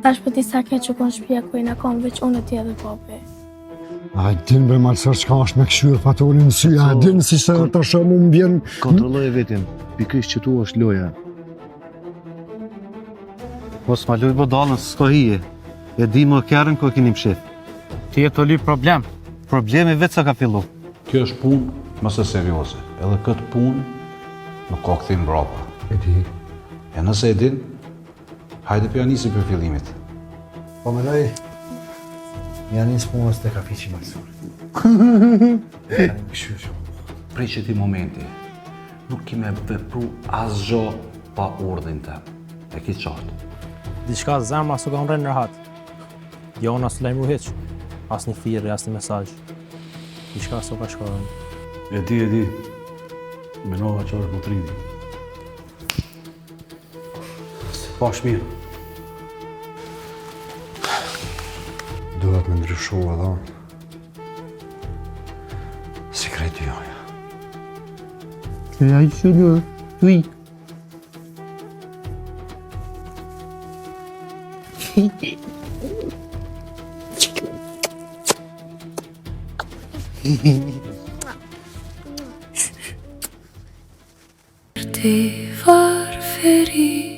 Tash për ti sa ke që konë shpia ku i në konë veç unë e ti edhe papi. A din bre malësër qka është me këshyrë fatorin në sy, a din si se të shumë më bjen... Kontrolloj e vetin, pikrish që tu është loja. Mos ma loj bodalën, s'ka hije. E di më kjerën ko kini mshif. Ti e të li problem. Problemi vetë sa ka fillu. Kjo është punë mëse serioze, edhe këtë punë nuk ka këthim mbrapa. E di. E nëse e din, hajde për janisi për fillimit. Po me doj, janis punës të kafiqi malësuri. Prej që ti momenti, nuk kime vepru asgjo pa urdhin të. E ki qartë. Diçka zemra s'u ka rënë rahat. Jo na s'lajmru hiç. As një firë, as një mesazh. Diçka s'u ka shkuar. E di. Menova që është motridi. Pash mirë. Duhet me ndryshu edhe unë. Sekreti joja. Këja i shullu, tuj. Det var feri